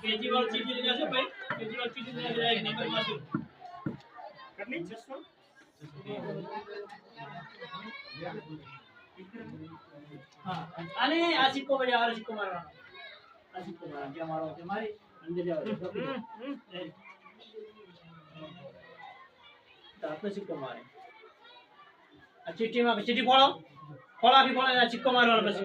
केजरीवाल चीटी लेने से भाई केजरीवाल चीटी लेने जाए एक नंबर मार दो करनी 600 हां आने आशिक को बजा आशिक को मारना आशिक को मार क्या मारो के मारी अंदर जाओ दांत से को मारे चीटी में चीटी फोड़ो फोड़ा की फोड़ा आशिक को मारवाना बस